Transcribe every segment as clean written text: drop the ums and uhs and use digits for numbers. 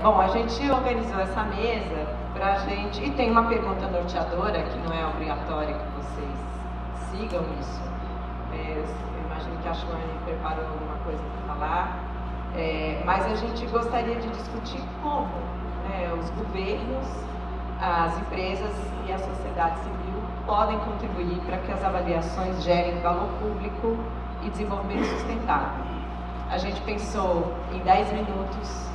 Bom, a gente organizou essa mesa pra gente... E tem uma pergunta norteadora, que não é obrigatório que vocês sigam isso. Eu imagino que a Joane preparou alguma coisa para falar. Mas a gente gostaria de discutir como os governos, as empresas e a sociedade civil podem contribuir para que as avaliações gerem valor público e desenvolvimento sustentável. A gente pensou em 10 minutos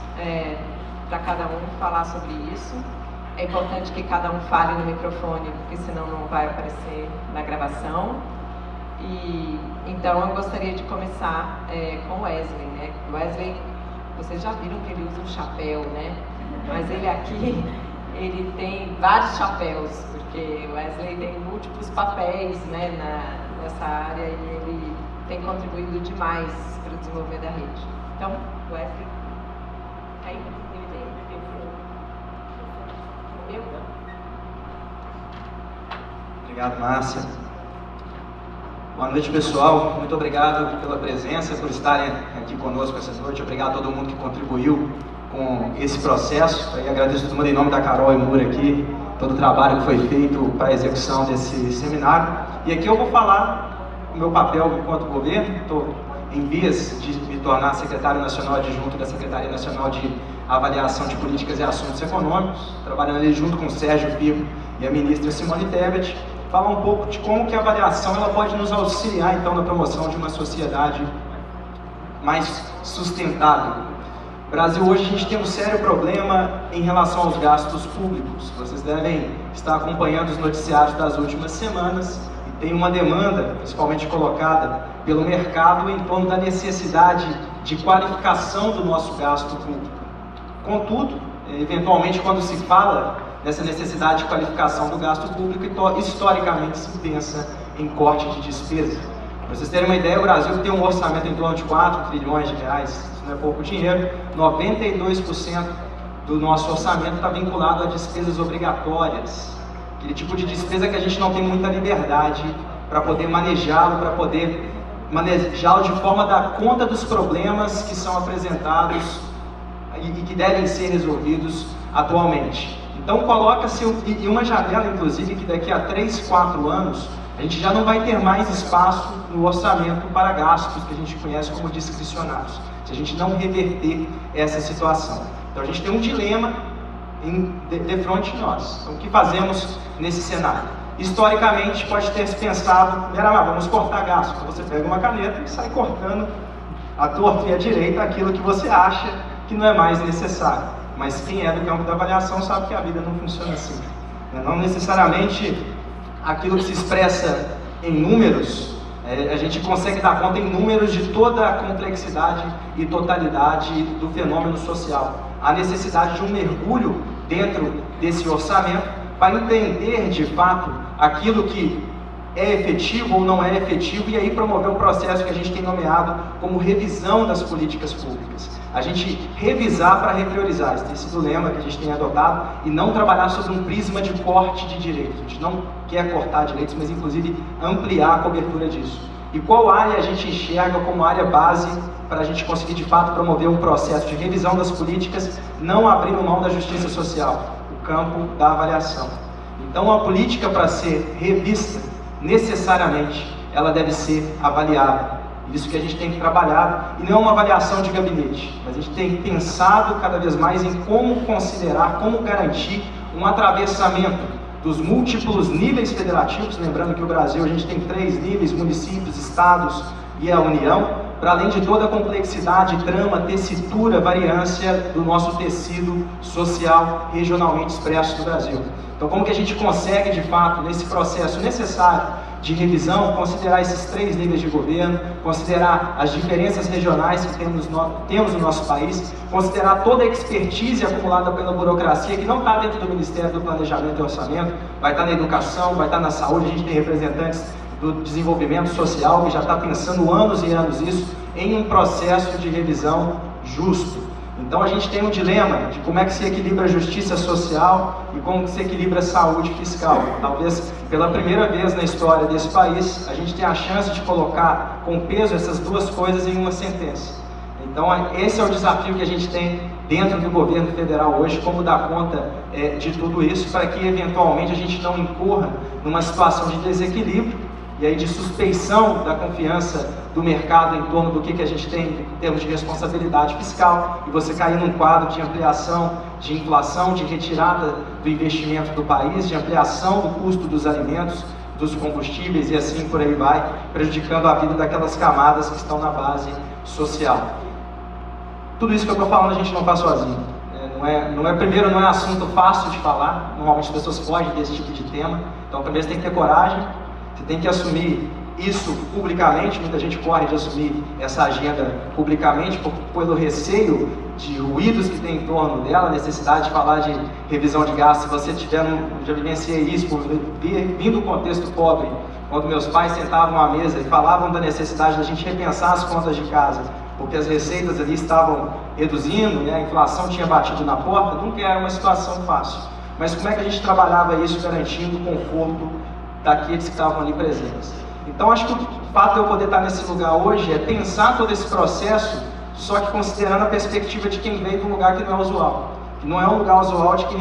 para cada um falar sobre isso. É importante que cada um fale no microfone, porque senão não vai aparecer na gravação. Então eu gostaria de começar com o Wesley, né? O Wesley, vocês já viram que ele usa um chapéu, né? Mas ele aqui, ele tem vários chapéus, porque o Wesley tem múltiplos papéis, né, nessa área, e ele tem contribuído demais para o desenvolvimento da rede. Então, Wesley, aí ele tem Obrigado, Márcia. Boa noite, pessoal. Muito obrigado pela presença, por estarem aqui conosco essa noite. Obrigado a todo mundo que contribuiu com esse processo. E agradeço a todo mundo em nome da Carol e Mura aqui, todo o trabalho que foi feito para a execução desse seminário. E aqui eu vou falar o meu papel enquanto governo. Estou em vias de me tornar secretário nacional adjunto da Secretaria Nacional de Avaliação de Políticas e Assuntos Econômicos, trabalhando ali junto com o Sérgio Fico e a ministra Simone Tebet. Falar um pouco de como que a avaliação ela pode nos auxiliar, então, na promoção de uma sociedade mais sustentável. No Brasil, hoje, a gente tem um sério problema em relação aos gastos públicos. Vocês devem estar acompanhando os noticiários das últimas semanas e tem uma demanda, principalmente colocada pelo mercado, em torno da necessidade de qualificação do nosso gasto público. Contudo, eventualmente, quando se fala dessa necessidade de qualificação do gasto público, historicamente se pensa em corte de despesa. Para vocês terem uma ideia, o Brasil tem um orçamento em torno de 4 trilhões de reais, isso não é pouco dinheiro. 92% do nosso orçamento está vinculado a despesas obrigatórias, aquele tipo de despesa que a gente não tem muita liberdade para poder manejá-lo, de forma a dar conta dos problemas que são apresentados e que devem ser resolvidos atualmente. Então coloca-se uma janela, inclusive, que daqui a 3, 4 anos, a gente já não vai ter mais espaço no orçamento para gastos que a gente conhece como discricionários, se a gente não reverter essa situação. Então a gente tem um dilema de frente de nós. Então o que fazemos nesse cenário? Historicamente pode ter se pensado, vamos cortar gastos. Então você pega uma caneta e sai cortando à torta e à direita aquilo que você acha que não é mais necessário. Mas quem é do campo da avaliação sabe que a vida não funciona assim. Não necessariamente aquilo que se expressa em números, a gente consegue dar conta em números de toda a complexidade e totalidade do fenômeno social. Há necessidade de um mergulho dentro desse orçamento para entender de fato aquilo que é efetivo ou não é efetivo, e aí promover um processo que a gente tem nomeado como revisão das políticas públicas. A gente revisar para repriorizar, esse tem sido o lema que a gente tem adotado, e não trabalhar sobre um prisma de corte de direitos. A gente não quer cortar direitos, mas inclusive ampliar a cobertura disso. E qual área a gente enxerga como área base para a gente conseguir de fato promover um processo de revisão das políticas, não abrindo mão da justiça social, o campo da avaliação. Então a política, para ser revista, necessariamente ela deve ser avaliada. Isso que a gente tem trabalhado, e não é uma avaliação de gabinete, mas a gente tem pensado cada vez mais em como considerar, como garantir um atravessamento dos múltiplos níveis federativos. Lembrando que o Brasil, a gente tem 3 níveis: municípios, estados e a União, para além de toda a complexidade, trama, tessitura, variância do nosso tecido social regionalmente expresso no Brasil. Então, como que a gente consegue, de fato, nesse processo necessário de revisão, considerar esses 3 níveis de governo, considerar as diferenças regionais que temos no nosso país, considerar toda a expertise acumulada pela burocracia, que não está dentro do Ministério do Planejamento e Orçamento, vai estar na educação, vai estar na saúde. A gente tem representantes do desenvolvimento social que já está pensando anos e anos isso, em um processo de revisão justo. Então a gente tem um dilema de como é que se equilibra a justiça social e como que se equilibra a saúde fiscal. Talvez pela primeira vez na história desse país a gente tenha a chance de colocar com peso essas duas coisas em uma sentença. Então esse é o desafio que a gente tem dentro do governo federal hoje, como dar conta de tudo isso, para que eventualmente a gente não incorra numa situação de desequilíbrio e aí de suspeição da confiança do mercado em torno do que a gente tem em termos de responsabilidade fiscal, e você cair num quadro de ampliação de inflação, de retirada do investimento do país, de ampliação do custo dos alimentos, dos combustíveis e assim por aí vai, prejudicando a vida daquelas camadas que estão na base social. Tudo isso que eu estou falando a gente não faz sozinho. Primeiro, não é assunto fácil de falar, normalmente as pessoas fogem desse tipo de tema, então primeiro você tem que ter coragem, você tem que assumir isso publicamente, muita gente corre de assumir essa agenda publicamente pelo receio de ruídos que tem em torno dela, a necessidade de falar de revisão de gastos. Se você tiver, já vivenciei isso, vindo do contexto pobre, quando meus pais sentavam à mesa e falavam da necessidade da gente repensar as contas de casa, porque as receitas ali estavam reduzindo, né? A inflação tinha batido na porta, nunca era uma situação fácil. Mas como é que a gente trabalhava isso garantindo o conforto daqueles que estavam ali presentes? Então acho que o fato de eu poder estar nesse lugar hoje é pensar todo esse processo, só que considerando a perspectiva de quem veio de um lugar que não é usual. Que não é um lugar usual de quem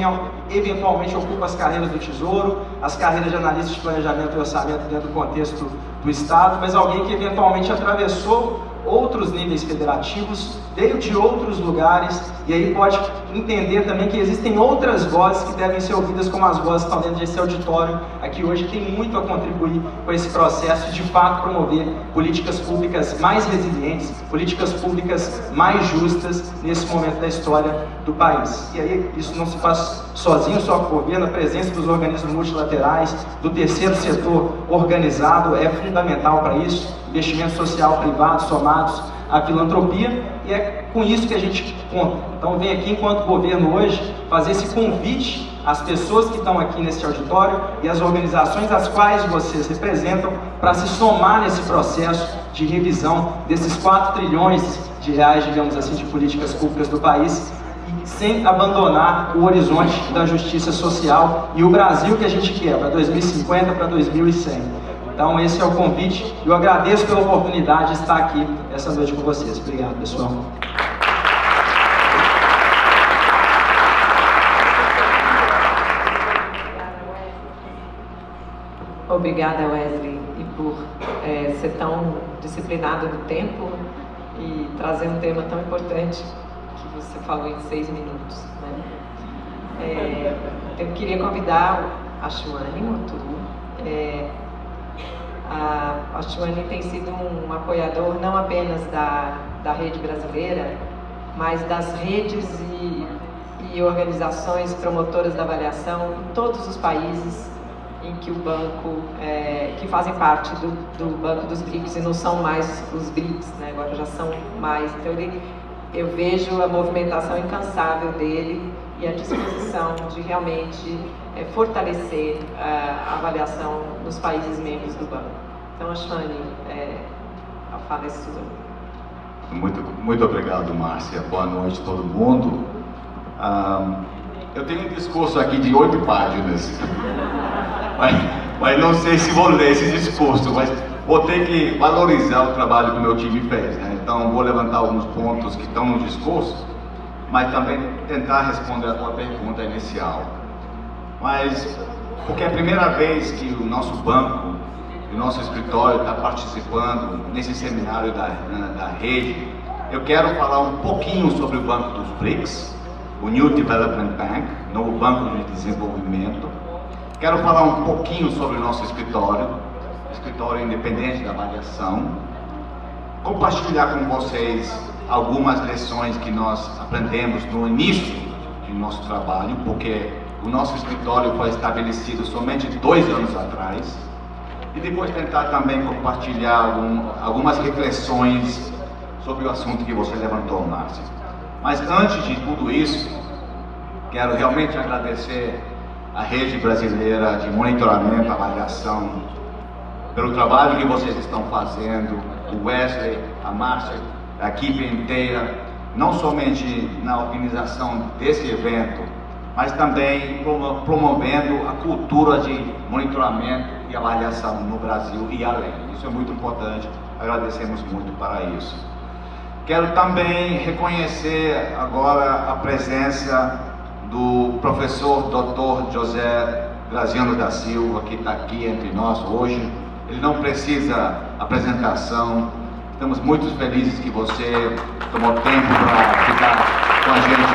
eventualmente ocupa as carreiras do Tesouro, as carreiras de analista de planejamento e orçamento dentro do contexto do Estado, mas alguém que eventualmente atravessou outros níveis federativos, veio de outros lugares, e aí pode entender também que existem outras vozes que devem ser ouvidas, como as vozes que estão dentro desse auditório aqui hoje, tem muito a contribuir com esse processo de fato promover políticas públicas mais resilientes, políticas públicas mais justas nesse momento da história do país. E aí isso não se faz sozinho, só com o governo, a presença dos organismos multilaterais, do terceiro setor organizado é fundamental para isso, investimento social privado somados à filantropia, e é com isso que a gente conta. Então vem aqui, enquanto governo hoje, fazer esse convite às pessoas que estão aqui nesse auditório e às organizações às quais vocês representam, para se somar nesse processo de revisão desses 4 trilhões de reais, digamos assim, de políticas públicas do país, sem abandonar o horizonte da justiça social e o Brasil que a gente quer para 2050, para 2100. Então esse é o convite, e eu agradeço pela oportunidade de estar aqui essa noite com vocês. Obrigado, pessoal. Obrigada, Wesley, e por ser tão disciplinado no tempo e trazer um tema tão importante que você falou em 6 minutos. Né? Eu queria convidar a Chuane Mutulu. A Chuane tem sido um apoiador não apenas da rede brasileira, mas das redes e organizações promotoras da avaliação em todos os países em que o banco, que fazem parte do Banco dos BRICS, e não são mais os BRICS, né? Agora já são mais. Então eu vejo a movimentação incansável dele e a disposição de realmente fortalecer a avaliação nos países membros do banco. Então, a Chuane, a fala é sua. Muito obrigado, Márcia. Boa noite a todo mundo. Eu tenho um discurso aqui de 8 páginas, mas não sei se vou ler esse discurso, mas vou ter que valorizar o trabalho que o meu time fez, né? Então vou levantar alguns pontos que estão no discurso, mas também tentar responder a tua pergunta inicial. Mas, porque é a primeira vez que o nosso banco, o nosso escritório está participando nesse seminário da rede, eu quero falar um pouquinho sobre o Banco dos BRICS, o New Development Bank, novo Banco de Desenvolvimento. Quero falar um pouquinho sobre o nosso escritório independente da avaliação, compartilhar com vocês algumas lições que nós aprendemos no início do nosso trabalho, porque o nosso escritório foi estabelecido somente 2 anos atrás, e depois tentar também compartilhar algumas reflexões sobre o assunto que você levantou, Márcia. Mas antes de tudo isso, quero realmente agradecer à Rede Brasileira de Monitoramento e Avaliação pelo trabalho que vocês estão fazendo, o Wesley, a Márcia, a equipe inteira, não somente na organização desse evento, mas também promovendo a cultura de monitoramento e avaliação no Brasil e além. Isso é muito importante, agradecemos muito para isso. Quero também reconhecer agora a presença do professor Dr. José Graziano da Silva, que está aqui entre nós hoje. Ele não precisa apresentação. Estamos muito felizes que você tomou tempo para ficar com a gente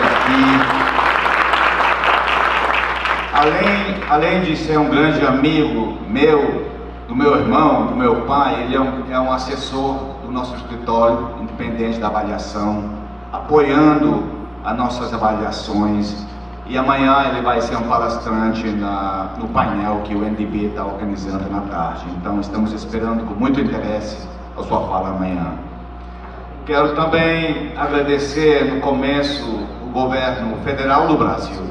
aqui. Além de ser um grande amigo meu, do meu irmão, do meu pai, ele é um assessor do nosso escritório independente da avaliação, apoiando as nossas avaliações. E amanhã ele vai ser um palestrante no painel que o NDB está organizando na tarde. Então estamos esperando com muito interesse a sua fala amanhã. Quero também agradecer no começo o governo federal do Brasil,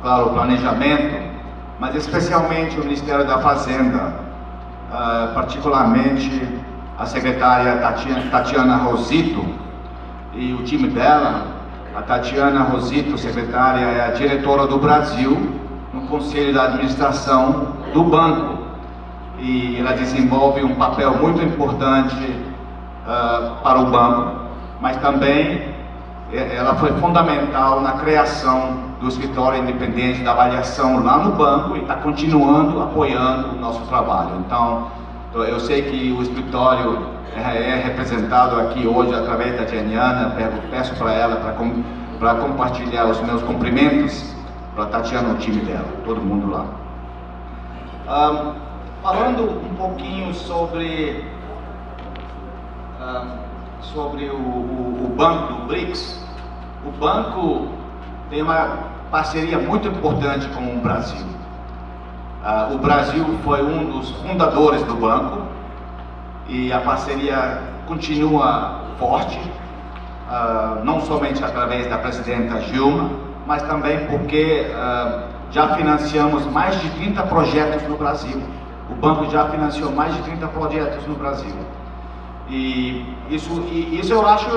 claro, o planejamento, mas especialmente o Ministério da Fazenda, particularmente a secretária Tatiana Rosito e o time dela. A Tatiana Rosito, secretária, é a diretora do Brasil no Conselho da Administração do banco. E ela desenvolve um papel muito importante para o banco, mas também ela foi fundamental na criação do escritório independente da avaliação lá no banco e está continuando apoiando o nosso trabalho. Então, eu sei que o escritório é representado aqui hoje através da Janiana. Peço para ela para compartilhar os meus cumprimentos para a Tatiana, o time dela, todo mundo lá. Falando um pouquinho sobre o banco do BRICS, o banco tem uma parceria muito importante com o Brasil. O Brasil foi um dos fundadores do banco e a parceria continua forte, não somente através da presidenta Dilma, mas também porque já financiamos mais de 30 projetos no Brasil. O banco já financiou mais de 30 projetos no Brasil. E isso eu acho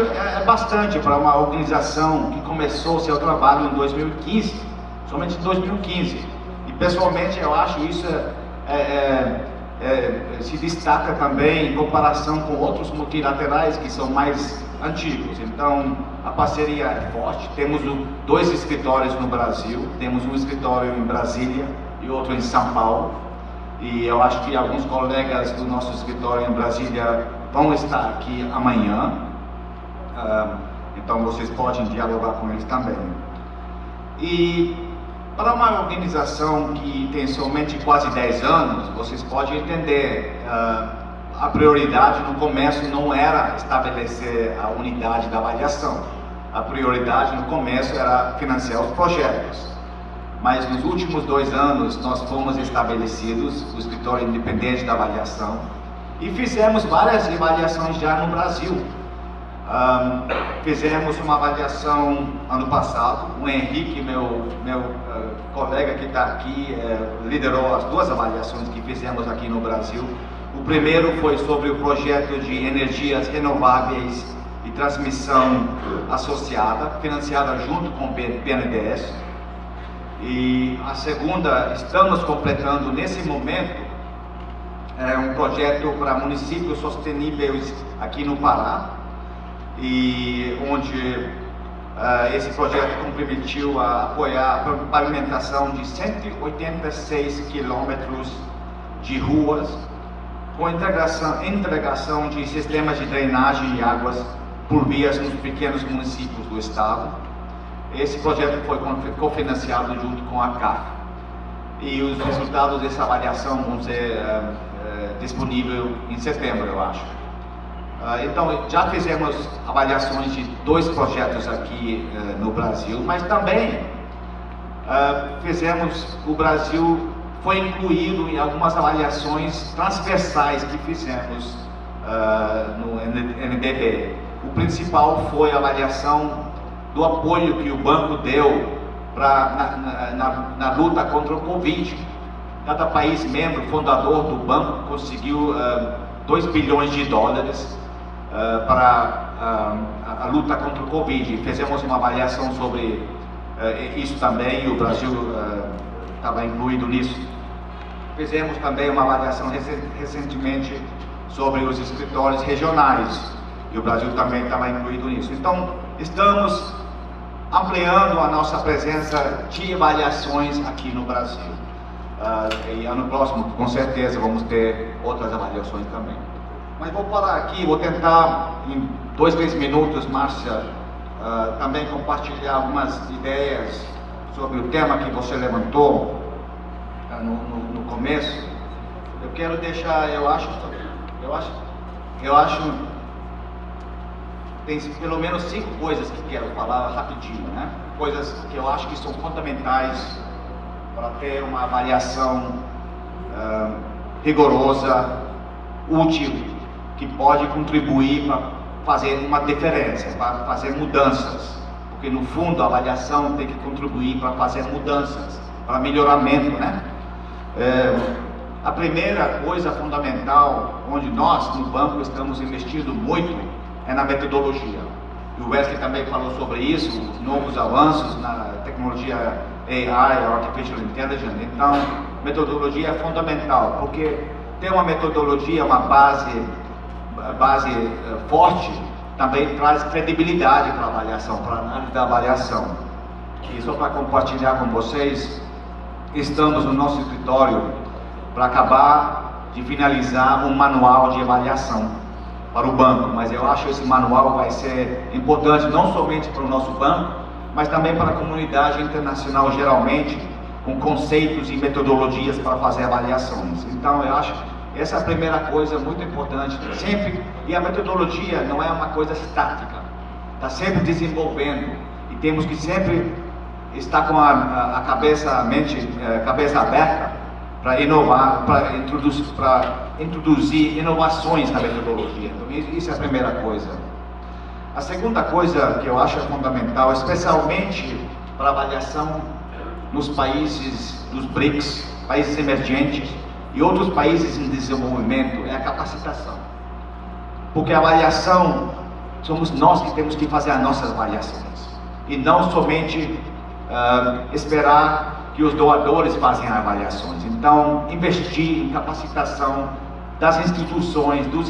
bastante para uma organização que começou seu trabalho em 2015, somente em 2015. E pessoalmente eu acho isso se destaca também em comparação com outros multilaterais que são mais antigos. Então a parceria é forte. Temos 2 escritórios no Brasil, temos um escritório em Brasília e outro em São Paulo. E eu acho que alguns colegas do nosso escritório em Brasília vão estar aqui amanhã, então vocês podem dialogar com eles também. E para uma organização que tem somente quase 10 anos, vocês podem entender, a prioridade no começo não era estabelecer a unidade da avaliação. A prioridade no começo era financiar os projetos. Mas nos últimos 2 anos nós fomos estabelecidos, o escritório independente da avaliação, e fizemos várias avaliações já no Brasil. Fizemos uma avaliação ano passado, o Henrique, meu colega que está aqui, liderou as 2 avaliações que fizemos aqui no Brasil. O primeiro foi sobre o projeto de energias renováveis e transmissão associada, financiada junto com o BNDES. E a segunda, estamos completando nesse momento, um projeto para municípios sustentáveis aqui no Pará, e onde esse projeto comprometeu a apoiar a pavimentação de 186 quilômetros de ruas, com integração de sistemas de drenagem de águas por vias nos pequenos municípios do estado. Esse projeto foi cofinanciado junto com a CAF. E os resultados dessa avaliação vão ser disponíveis em setembro, eu acho. Então, já fizemos avaliações de 2 projetos aqui no Brasil, mas também o Brasil foi incluído em algumas avaliações transversais que fizemos no NDB. O principal foi a avaliação do apoio que o banco deu na luta contra o Covid. Cada país membro fundador do banco conseguiu 2 bilhões de dólares para a luta contra o Covid. Fizemos uma avaliação sobre isso também, e o Brasil estava incluído nisso. Fizemos também uma avaliação recentemente sobre os escritórios regionais. E o Brasil também estava incluído nisso. Então, estamos ampliando a nossa presença de avaliações aqui no Brasil. E ano próximo, com certeza, vamos ter outras avaliações também. Mas vou parar aqui, vou tentar, em 2, 3 minutos, Márcia, também compartilhar algumas ideias sobre o tema que você levantou no começo. Eu quero deixar, eu acho, tem pelo menos 5 coisas que quero falar rapidinho, né? Coisas que eu acho que são fundamentais para ter uma avaliação rigorosa, útil, que pode contribuir para fazer uma diferença, para fazer mudanças. Porque no fundo a avaliação tem que contribuir para fazer mudanças, para melhoramento, né? A primeira coisa fundamental, onde nós no banco estamos investindo muito, é na metodologia. E o Wesley também falou sobre isso, os novos avanços na tecnologia AI, Artificial Intelligence. Então, metodologia é fundamental, porque ter uma metodologia, uma base forte, também traz credibilidade para a avaliação, para a análise da avaliação. E só para compartilhar com vocês, estamos no nosso escritório para acabar de finalizar um manual de avaliação para o banco, mas eu acho que esse manual vai ser importante não somente para o nosso banco, mas também para a comunidade internacional geralmente, com conceitos e metodologias para fazer avaliações. Então eu acho que essa é a primeira coisa muito importante sempre, e a metodologia não é uma coisa estática, está sempre desenvolvendo, e temos que sempre estar com a cabeça aberta para inovar, para introduzir inovações na metodologia. Então, isso é a primeira coisa. A segunda coisa que eu acho fundamental, especialmente para avaliação nos países dos BRICS, países emergentes e outros países em desenvolvimento, é a capacitação. Porque a avaliação, somos nós que temos que fazer as nossas avaliações, e não somente esperar que os doadores façam avaliações. Então, investir em capacitação das instituições, dos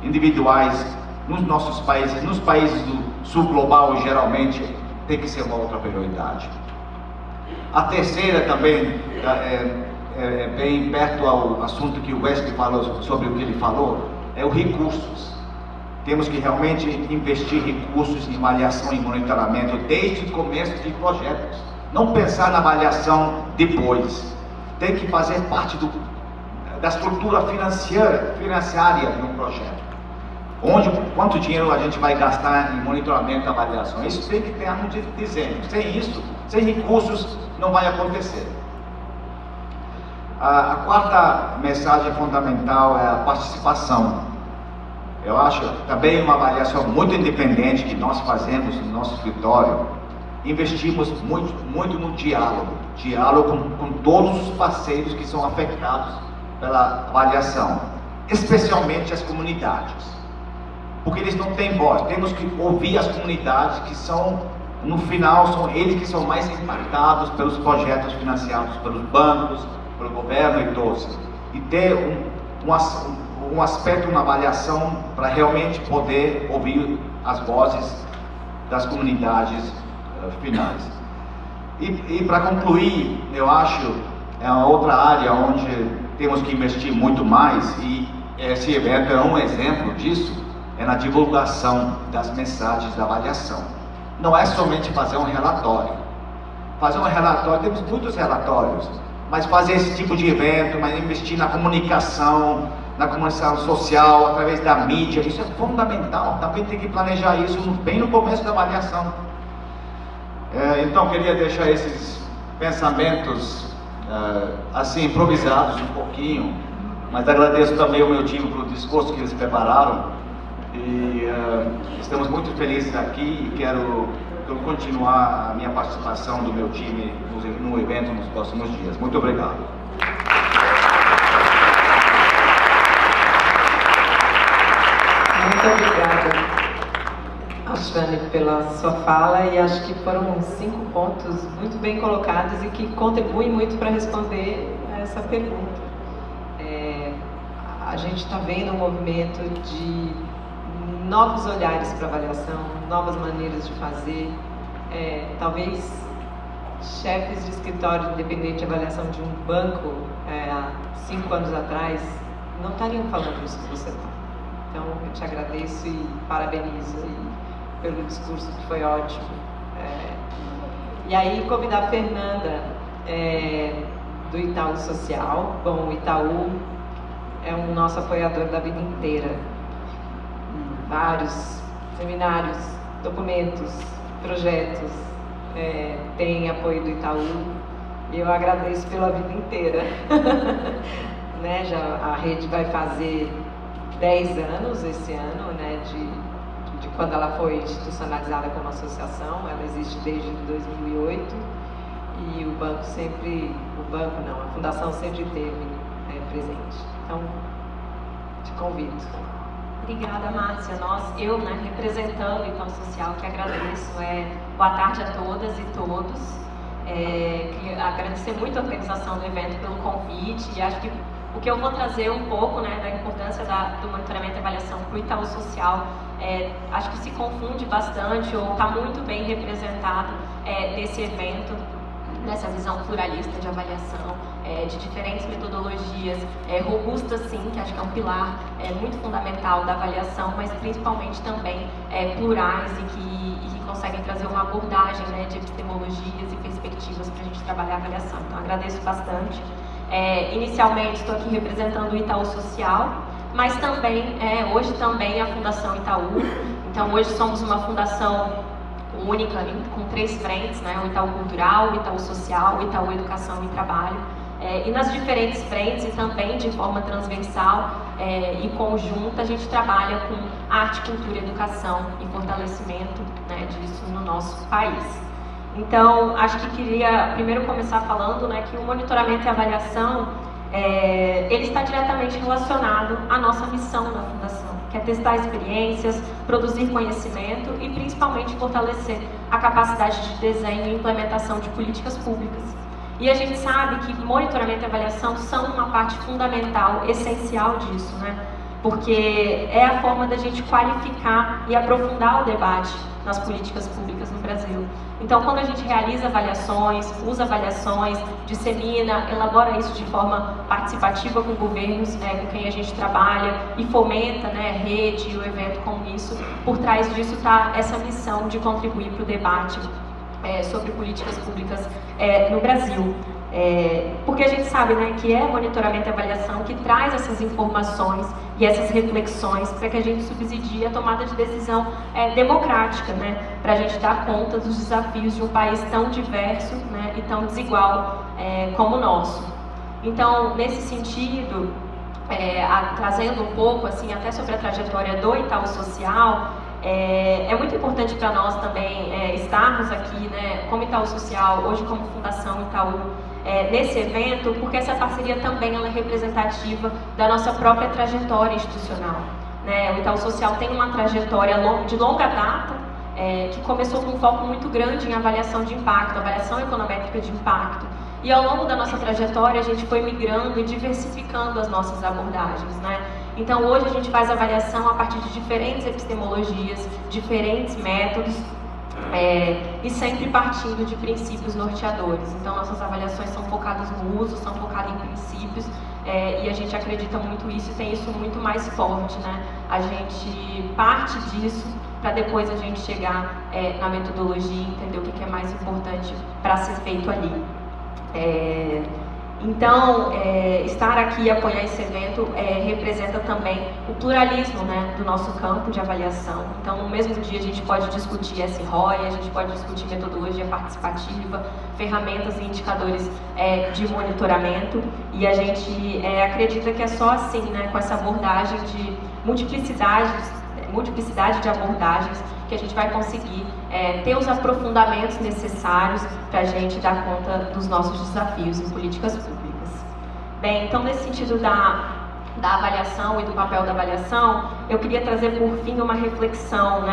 individuais, nos nossos países, nos países do sul global, geralmente, tem que ser uma outra prioridade. A terceira também, é bem perto ao assunto que o Wesley falou, sobre o que ele falou, é os recursos. Temos que realmente investir recursos em avaliação e monitoramento desde o começo de projetos. Não pensar na avaliação depois. Tem que fazer parte da estrutura financiária de um projeto. Quanto dinheiro a gente vai gastar em monitoramento e avaliação? Isso tem que ter um desenho. Sem isso, sem recursos, não vai acontecer. A quarta mensagem fundamental é a participação. Eu acho também uma avaliação muito independente que nós fazemos no nosso escritório. Investimos muito no diálogo com todos os parceiros que são afetados pela avaliação, especialmente as comunidades, porque eles não têm voz. Temos que ouvir as comunidades que são, no final, são eles que são mais impactados pelos projetos financiados pelos bancos, pelo governo e todos, e ter um aspecto na avaliação para realmente poder ouvir as vozes das comunidades finais. E para concluir, eu acho é uma outra área onde temos que investir muito mais, e esse evento é um exemplo disso, é na divulgação das mensagens da avaliação. Não é somente fazer um relatório. Fazer um relatório, temos muitos relatórios, mas fazer esse tipo de evento, mas investir na comunicação social, através da mídia, isso é fundamental. Também tem que planejar isso bem no começo da avaliação. Então, queria deixar esses pensamentos assim, improvisados um pouquinho, mas agradeço também ao meu time pelo discurso que eles prepararam, e estamos muito felizes aqui, e quero continuar a minha participação do meu time no evento nos próximos dias. Muito obrigado. Muito obrigada, Ashwani, pela sua fala, e acho que foram 5 pontos muito bem colocados e que contribuem muito para responder a essa pergunta. A gente está vendo um movimento de novos olhares para avaliação, novas maneiras de fazer. Talvez chefes de escritório independente de avaliação de um banco há 5 anos atrás não estariam falando isso que você está. Então eu te agradeço e parabenizo pelo discurso, que foi ótimo. E aí convidar a Fernanda do Itaú Social. Bom, o Itaú é um nosso apoiador da vida inteira. Vários seminários, documentos, projetos, tem apoio do Itaú, e eu agradeço pela vida inteira. Né, a rede vai fazer 10 anos esse ano, né, de quando ela foi institucionalizada como associação. Ela existe desde 2008 e a Fundação sempre esteve presente. Então, te convido. Obrigada, Márcia. Eu, representando o Itaú Social, que agradeço. Boa tarde a todas e todos. Queria agradecer muito a organização do evento pelo convite, e acho que o que eu vou trazer um pouco da importância do monitoramento e avaliação para o Itaú Social, acho que se confunde bastante ou está muito bem representado nesse evento, nessa visão pluralista de avaliação, de diferentes metodologias, robustas sim, que acho que é um pilar muito fundamental da avaliação, mas principalmente também plurais e que conseguem trazer uma abordagem de epistemologias e perspectivas para a gente trabalhar a avaliação. Então agradeço bastante. Inicialmente estou aqui representando o Itaú Social, mas também, hoje também a Fundação Itaú. Então hoje somos uma fundação única, com 3 frentes, o Itaú Cultural, o Itaú Social, o Itaú Educação e Trabalho. E nas diferentes frentes e também de forma transversal e conjunta, a gente trabalha com arte, cultura e educação e fortalecimento disso no nosso país. Então, acho que queria primeiro começar falando que o monitoramento e avaliação, ele está diretamente relacionado à nossa missão na Fundação, que é testar experiências, produzir conhecimento e principalmente fortalecer a capacidade de desenho e implementação de políticas públicas. E a gente sabe que monitoramento e avaliação são uma parte fundamental, essencial disso, porque é a forma da gente qualificar e aprofundar o debate nas políticas públicas no Brasil. Então, quando a gente realiza avaliações, usa avaliações, dissemina, elabora isso de forma participativa com governos, com quem a gente trabalha, e fomenta a rede e o evento com isso, por trás disso está essa missão de contribuir para o debate sobre políticas públicas no Brasil. Porque a gente sabe que é monitoramento e avaliação que traz essas informações e essas reflexões para que a gente subsidie a tomada de decisão democrática, para a gente dar conta dos desafios de um país tão diverso e tão desigual como o nosso. Então, nesse sentido, trazendo um pouco até sobre a trajetória do Itaú Social, é muito importante para nós também estarmos aqui, como Itaú Social, hoje como Fundação Itaú, nesse evento, porque essa parceria também ela é representativa da nossa própria trajetória institucional. O Itaú Social tem uma trajetória de longa data, que começou com um foco muito grande em avaliação de impacto, avaliação econométrica de impacto. E ao longo da nossa trajetória, a gente foi migrando e diversificando as nossas abordagens, Então, hoje a gente faz avaliação a partir de diferentes epistemologias, diferentes métodos, e sempre partindo de princípios norteadores. Então, nossas avaliações são focadas no uso, são focadas em princípios, e a gente acredita muito isso e tem isso muito mais forte, A gente parte disso para depois a gente chegar na metodologia e entender o que é mais importante para ser feito ali. Então, estar aqui e apoiar esse evento representa também o pluralismo do nosso campo de avaliação. Então, no mesmo dia a gente pode discutir SROI, a gente pode discutir metodologia participativa, ferramentas e indicadores de monitoramento, e a gente acredita que é só assim, com essa abordagem de multiplicidade de abordagens, que a gente vai conseguir ter os aprofundamentos necessários para a gente dar conta dos nossos desafios em políticas públicas. Bem, então nesse sentido da avaliação e do papel da avaliação, eu queria trazer por fim uma reflexão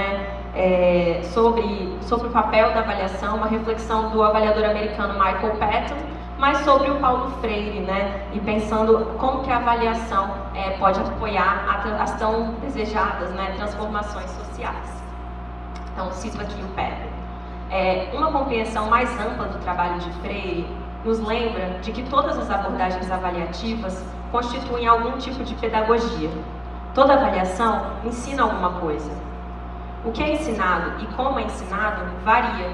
sobre o papel da avaliação, uma reflexão do avaliador americano Michael Patton, mas sobre o Paulo Freire, né? E pensando como que a avaliação pode apoiar as tão desejadas, né, transformações sociais. Então, cito aqui o Pedro. Uma compreensão mais ampla do trabalho de Freire nos lembra de que todas as abordagens avaliativas constituem algum tipo de pedagogia. Toda avaliação ensina alguma coisa. O que é ensinado e como é ensinado varia,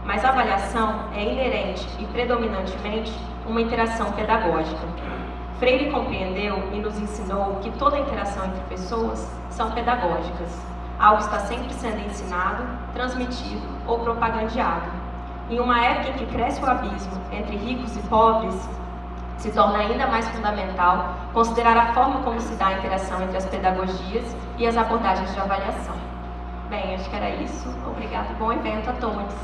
mas a avaliação é inerente e predominantemente uma interação pedagógica. Freire compreendeu e nos ensinou que toda interação entre pessoas são pedagógicas. Algo está sempre sendo ensinado, transmitido ou propagandeado. Em uma época em que cresce o abismo entre ricos e pobres, se torna ainda mais fundamental considerar a forma como se dá a interação entre as pedagogias e as abordagens de avaliação. Bem, acho que era isso. Obrigado e bom evento a todos.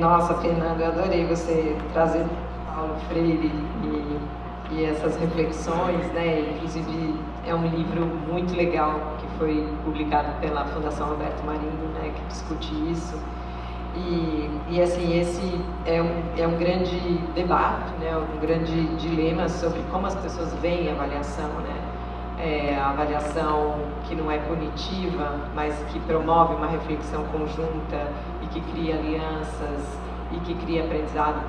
Nossa, Fernanda, eu adorei você trazer Paulo Freire e essas reflexões, né? Inclusive é um livro muito legal que foi publicado pela Fundação Roberto Marinho, né? Que discute isso. E assim, esse é um grande debate, né? Um grande dilema sobre como as pessoas veem a avaliação, né? A avaliação que não é punitiva, mas que promove uma reflexão conjunta e que cria alianças e que cria aprendizado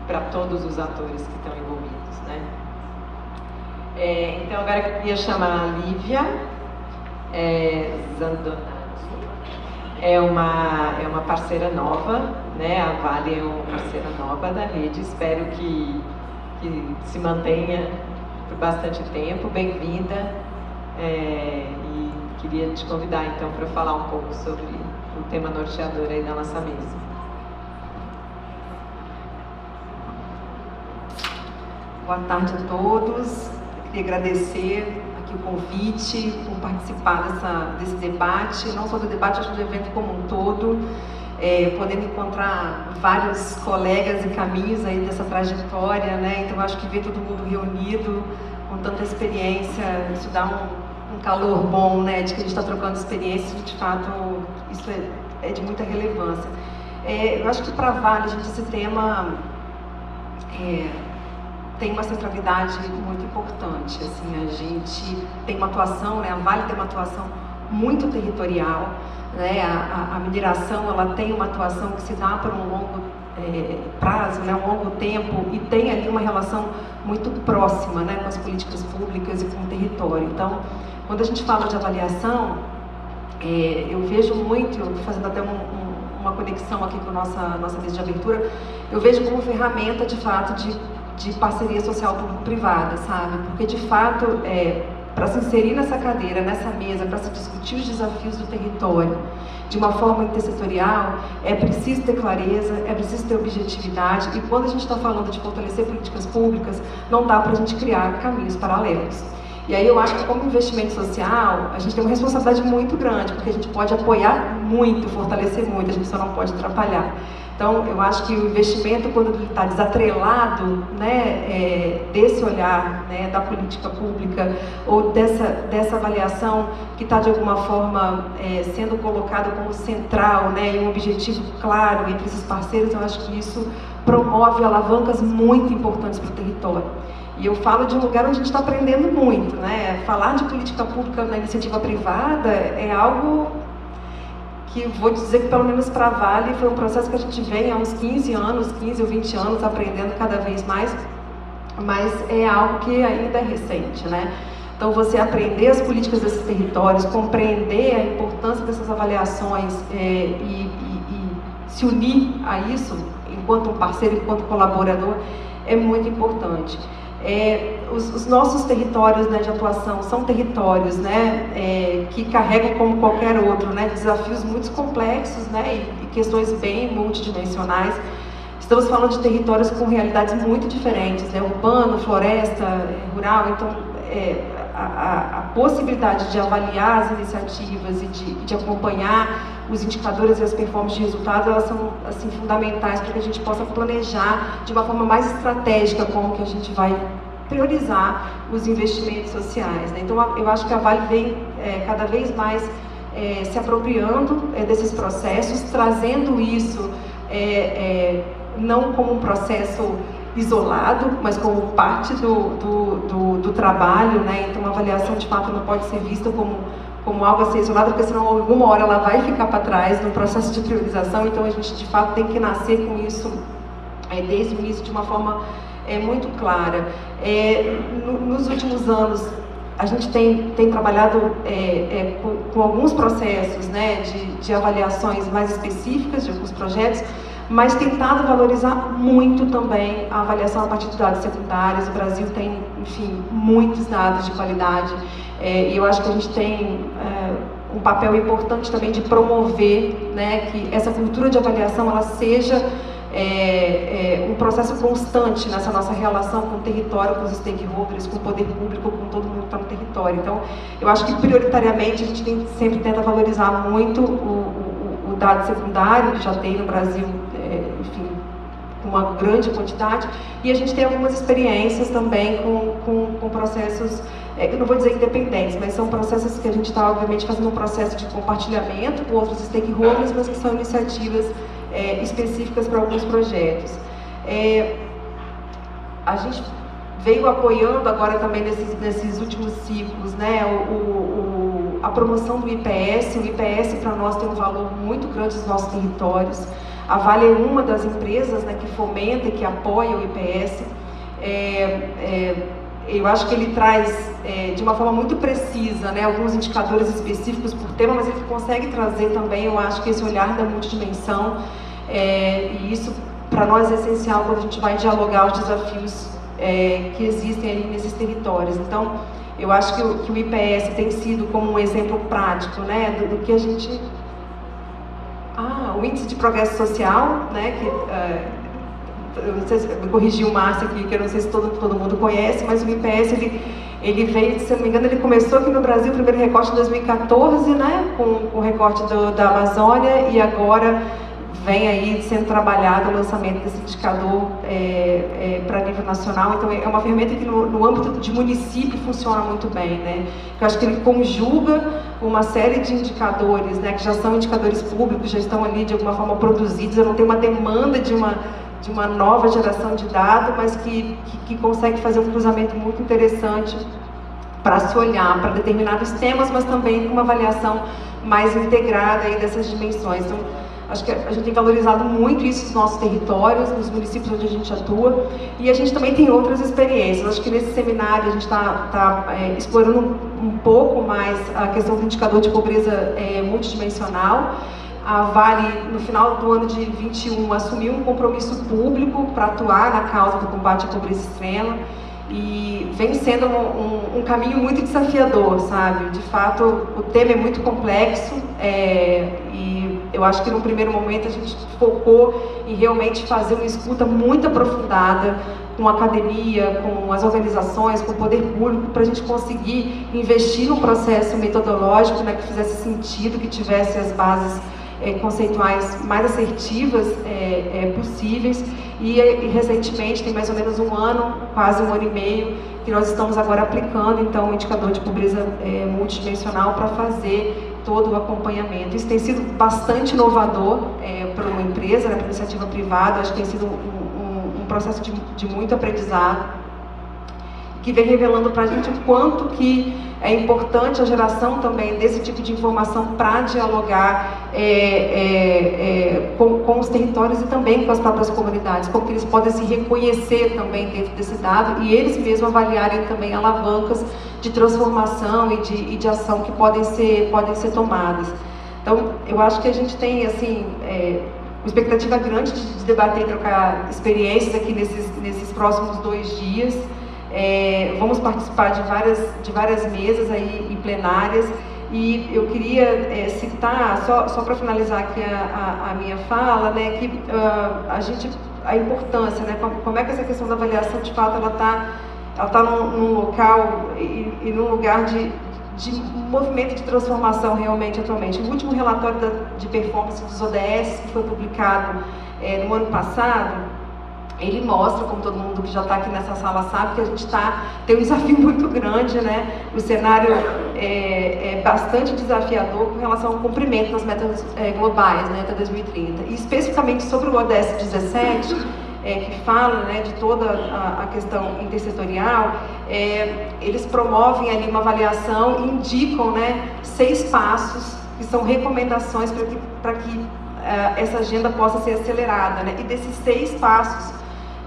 para todos os atores que estão envolvidos, né? Então agora eu queria chamar a Lívia Zandonati. É uma parceira nova, né? A Vale é uma parceira nova da rede. Espero que se mantenha por bastante tempo. Bem-vinda. E queria te convidar então para falar um pouco sobre o tema norteador aí da nossa mesa. Boa tarde a todos. Eu queria agradecer aqui o convite por participar desse debate, não só do debate, mas do evento como um todo, podendo encontrar vários colegas e caminhos aí dessa trajetória, né? Então acho que ver todo mundo reunido com tanta experiência, isso dá um calor bom, né? De que a gente está trocando experiências, de fato isso é de muita relevância. Eu acho que para a Vale, gente, esse tema tem uma centralidade muito importante. Assim, a gente tem uma atuação, né? A Vale tem uma atuação muito territorial, né? A mineração, ela tem uma atuação que se dá por um longo prazo, né? Um longo tempo, e tem ali uma relação muito próxima, né? Com as políticas públicas e com o território. Então, quando a gente fala de avaliação, eu vejo muito, fazendo até uma conexão aqui com a nossa mesa de abertura, eu vejo como ferramenta, de fato, de parceria social público-privada, sabe? Porque, de fato, para se inserir nessa cadeira, nessa mesa, para se discutir os desafios do território de uma forma intersetorial, é preciso ter clareza, é preciso ter objetividade, e quando a gente está falando de fortalecer políticas públicas, não dá para a gente criar caminhos paralelos. E aí eu acho que, como investimento social, a gente tem uma responsabilidade muito grande, porque a gente pode apoiar muito, fortalecer muito, a gente só não pode atrapalhar. Então, eu acho que o investimento, quando ele está desatrelado, né, desse olhar, né, da política pública, ou dessa avaliação que está, de alguma forma, sendo colocada como central, né, e um objetivo claro entre esses parceiros, eu acho que isso promove alavancas muito importantes para o território. E eu falo de um lugar onde a gente está aprendendo muito, né? Falar de política pública na iniciativa privada é algo que, vou dizer que, pelo menos para a Vale, foi um processo que a gente vem há uns 15 ou 20 anos, aprendendo cada vez mais, mas é algo que ainda é recente, né? Então, você aprender as políticas desses territórios, compreender a importância dessas avaliações e se unir a isso, enquanto um parceiro, enquanto colaborador, é muito importante. Os nossos territórios, né, de atuação são territórios, né, que carregam, como qualquer outro, né, desafios muito complexos, né, e questões bem multidimensionais. Estamos falando de territórios com realidades muito diferentes, né, urbano, floresta, rural. Então, a possibilidade de avaliar as iniciativas e de acompanhar os indicadores e as performances de resultado, elas são, assim, fundamentais para que a gente possa planejar de uma forma mais estratégica como que a gente vai priorizar os investimentos sociais, né? Então, eu acho que a Vale vem cada vez mais se apropriando desses processos, trazendo isso não como um processo isolado, mas como parte do trabalho, né? Então a avaliação de fato não pode ser vista como algo a ser isolado, porque senão alguma hora ela vai ficar para trás no processo de priorização. Então a gente de fato tem que nascer com isso desde o início de uma forma muito clara. Nos últimos anos a gente tem trabalhado com alguns processos, né, de avaliações mais específicas de alguns projetos, mas tentado valorizar muito também a avaliação a partir de dados secundários. O Brasil tem, enfim, muitos dados de qualidade, e eu acho que a gente tem um papel importante também de promover, né, que essa cultura de avaliação ela seja um processo constante nessa nossa relação com o território, com os stakeholders, com o poder público, com todo mundo que está no território. Então, eu acho que prioritariamente a gente sempre tenta valorizar muito o dado secundário, que já tem no Brasil, enfim, uma grande quantidade, e a gente tem algumas experiências também com processos, eu não vou dizer independentes, mas são processos que a gente está, obviamente, fazendo um processo de compartilhamento com outros stakeholders, mas que são iniciativas específicas para alguns projetos. A gente veio apoiando agora também nesses últimos ciclos, né, a promoção do IPS. O IPS para nós tem um valor muito grande nos nossos territórios. A Vale é uma das empresas, né, que fomenta e que apoia o IPS. Eu acho que ele traz de uma forma muito precisa, né, alguns indicadores específicos por tema, mas ele consegue trazer também, eu acho que esse olhar da multidimensão, e isso para nós é essencial quando a gente vai dialogar os desafios que existem aí nesses territórios. Então, eu acho que o IPS tem sido como um exemplo prático, né, do que a gente... o índice de progresso social, né, que... eu não sei se me corrigiu o Márcio aqui, que eu não sei se todo mundo conhece, mas o IPS, ele veio, se eu não me engano, ele começou aqui no Brasil, o primeiro recorte em 2014, né, com o recorte da Amazônia, e agora vem aí sendo trabalhado o lançamento desse indicador para nível nacional. Então é uma ferramenta que no âmbito de município funciona muito bem, né? Eu acho que ele conjuga uma série de indicadores, né, que já são indicadores públicos, já estão ali de alguma forma produzidos. Eu não tenho uma demanda de uma nova geração de dados, mas que consegue fazer um cruzamento muito interessante para se olhar para determinados temas, mas também com uma avaliação mais integrada aí dessas dimensões. Então, acho que a gente tem valorizado muito isso nos nossos territórios, nos municípios onde a gente atua, e a gente também tem outras experiências. Acho que nesse seminário a gente está explorando um pouco mais a questão do indicador de pobreza multidimensional. A Vale, no final do ano de 21, assumiu um compromisso público para atuar na causa do combate à pobreza extrema, e vem sendo um caminho muito desafiador, sabe? De fato, o tema é muito complexo, e eu acho que no primeiro momento a gente focou em realmente fazer uma escuta muito aprofundada com a academia, com as organizações, com o poder público, para a gente conseguir investir num processo metodológico, né, que fizesse sentido, que tivesse as bases conceituais mais assertivas possíveis. E recentemente, tem mais ou menos um ano, quase um ano e meio, que nós estamos agora aplicando então o indicador de pobreza multidimensional para fazer todo o acompanhamento. Isso tem sido bastante inovador para uma empresa, né, para uma iniciativa privada. Acho que tem sido um processo de muito aprendizado, que vem revelando para a gente o quanto que é importante a geração também desse tipo de informação para dialogar com os territórios e também com as próprias comunidades, como que eles podem se reconhecer também dentro desse dado e eles mesmos avaliarem também alavancas de transformação e de ação que podem ser tomadas. Então, eu acho que a gente tem, assim, uma expectativa grande de debater e trocar experiências aqui nesses próximos 2 dias. Vamos participar de várias mesas aí e plenárias, e eu queria citar, só para finalizar aqui a minha fala, né, que a importância, né, como é que essa questão da avaliação de fato ela tá num local e num lugar de movimento de transformação realmente atualmente. O último relatório de performance dos ODS, que foi publicado no ano passado, ele mostra, como todo mundo que já está aqui nessa sala sabe, que a gente tem um desafio muito grande, né? O cenário é bastante desafiador com relação ao cumprimento das metas globais, né, até 2030. E especificamente sobre o ODS 17, que fala, né, de toda a questão intersetorial, eles promovem ali uma avaliação e indicam, né, 6 passos que são recomendações para que essa agenda possa ser acelerada, né? E desses 6 passos,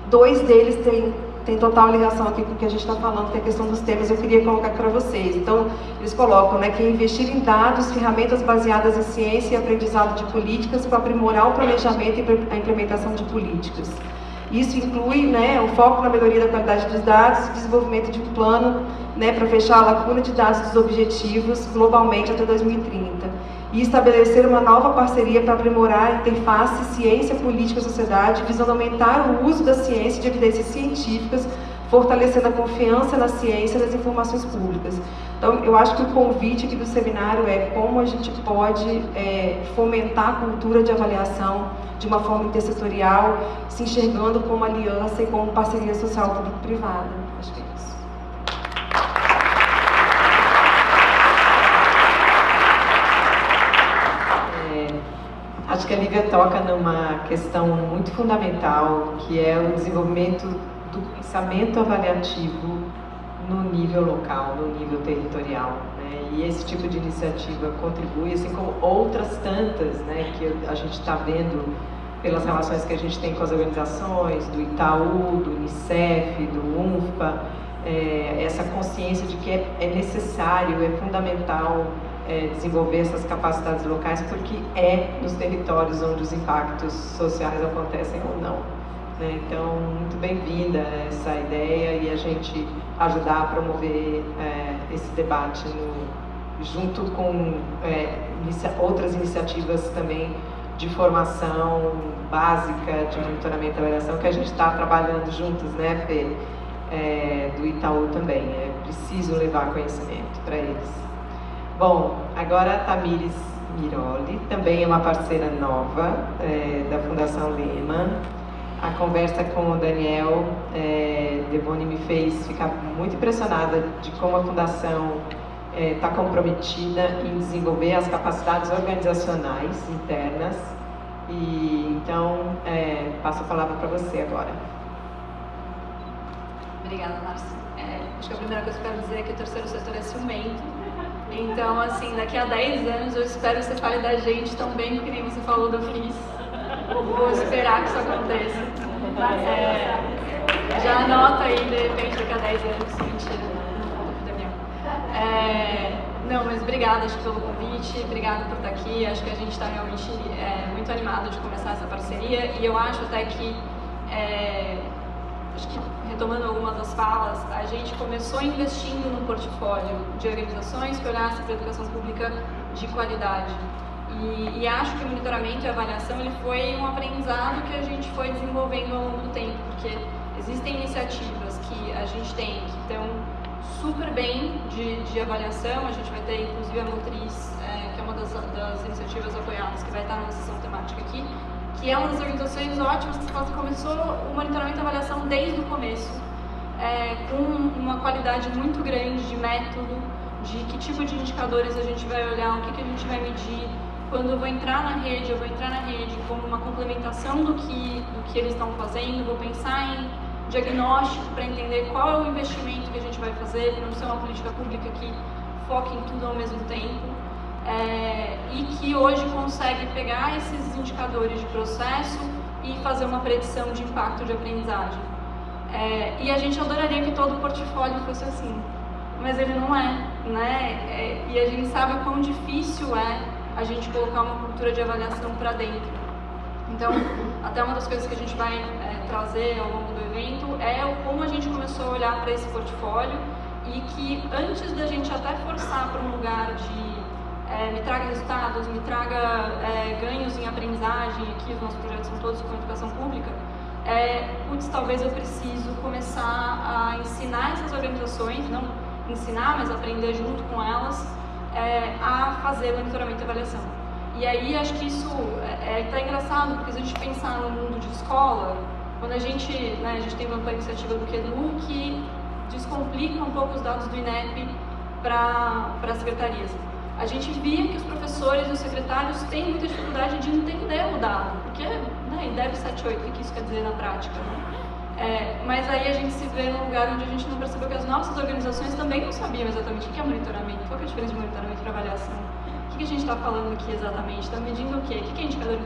2 deles têm total ligação aqui com o que a gente está falando, que é a questão dos temas. Eu queria colocar para vocês. Então, eles colocam, né, que investir em dados, ferramentas baseadas em ciência e aprendizado de políticas para aprimorar o planejamento e a implementação de políticas. Isso inclui, né, o foco na melhoria da qualidade dos dados e desenvolvimento de um plano, né, para fechar a lacuna de dados dos objetivos globalmente até 2030. E estabelecer uma nova parceria para aprimorar a interface ciência, política e sociedade, visando aumentar o uso da ciência e de evidências científicas, fortalecendo a confiança na ciência e nas informações públicas. Então, eu acho que o convite aqui do seminário é como a gente pode fomentar a cultura de avaliação de uma forma intersetorial, se enxergando como aliança e como parceria social público-privada. Acho que é isso. Acho que a Lívia toca numa questão muito fundamental, que é o desenvolvimento do pensamento avaliativo no nível local, no nível territorial, né? E esse tipo de iniciativa contribui, assim como outras tantas, né, que a gente está vendo pelas relações que a gente tem com as organizações, do Itaú, do Unicef, do UNFPA, essa consciência de que é necessário, é fundamental desenvolver essas capacidades locais, porque é nos territórios onde os impactos sociais acontecem ou não, né? Então, muito bem-vinda essa ideia e a gente ajudar a promover esse debate junto com outras iniciativas também de formação básica, de monitoramento e avaliação, que a gente está trabalhando juntos, né, Fê? Do Itaú também. É preciso levar conhecimento para eles. Bom, agora a Tamires Miroli, também é uma parceira nova da Fundação Lehman. A conversa com o Daniel Devoni me fez ficar muito impressionada de como a Fundação está comprometida em desenvolver as capacidades organizacionais internas. E então, passo a palavra para você agora. Obrigada, Márcia. Acho que a primeira coisa que eu quero dizer é que o terceiro setor é ciumento. Então, assim, daqui a 10 anos eu espero que você fale da gente tão bem que nem você falou da Flis. Vou esperar que isso aconteça. Já anota aí, de repente, daqui a 10 anos. Mentira. Não, mas obrigada, acho, pelo convite. Obrigada por estar aqui. Acho que a gente está realmente muito animado de começar essa parceria. E eu acho até que... acho que, retomando algumas das falas, a gente começou investindo no portfólio de organizações que olhassem para a educação pública de qualidade. E acho que o monitoramento e a avaliação ele foi um aprendizado que a gente foi desenvolvendo ao longo do tempo, porque existem iniciativas que a gente tem que estão super bem de avaliação. A gente vai ter, inclusive, a Motriz, que é uma das iniciativas apoiadas, que vai estar na sessão temática aqui, que é uma das organizações ótimas que começou o monitoramento e avaliação desde o começo, com uma qualidade muito grande de método, de que tipo de indicadores a gente vai olhar, o que a gente vai medir. Quando eu vou entrar na rede, como uma complementação do que eles estão fazendo, vou pensar em diagnóstico para entender qual é o investimento que a gente vai fazer, para não ser uma política pública que foque em tudo ao mesmo tempo. E que hoje consegue pegar esses indicadores de processo e fazer uma predição de impacto de aprendizagem. E a gente adoraria que todo o portfólio fosse assim, mas ele não é, né? E a gente sabe o quão difícil é a gente colocar uma cultura de avaliação para dentro. Então, até uma das coisas que a gente vai trazer ao longo do evento é como a gente começou a olhar para esse portfólio e que antes da gente até forçar para um lugar de me traga resultados, me traga ganhos em aprendizagem, aqui os nossos projetos são todos com educação pública, talvez eu preciso começar a ensinar essas organizações, não ensinar, mas aprender junto com elas, a fazer monitoramento e avaliação. E aí acho que isso tá engraçado, porque se a gente pensar no mundo de escola, quando a gente tem uma iniciativa do QEDU que descomplica um pouco os dados do INEP para as secretarias. A gente via que os professores e os secretários têm muita dificuldade de entender o dado, porque, né, INDEB 78, o que isso quer dizer na prática, né? Mas aí a gente se vê num lugar onde a gente não percebeu que as nossas organizações também não sabiam exatamente o que é monitoramento, qual é a diferença de monitoramento para avaliação, o que a gente está falando aqui exatamente, está medindo o quê, o que é indicador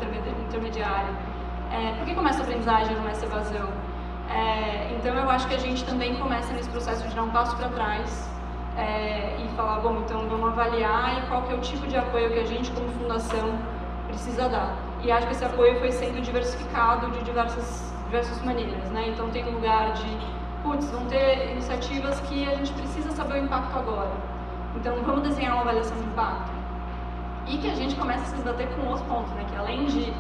intermediário, por que começa a aprendizagem e não começa a evasão. Então eu acho que a gente também começa nesse processo de dar um passo para trás e falar, bom, então vamos avaliar e qual que é o tipo de apoio que a gente como fundação precisa dar. E acho que esse apoio foi sendo diversificado de diversas maneiras, né? Então tem um lugar de, putz, vão ter iniciativas que a gente precisa saber o impacto agora. Então vamos desenhar uma avaliação de impacto. E que a gente começa a se debater com outros pontos, né? Que além de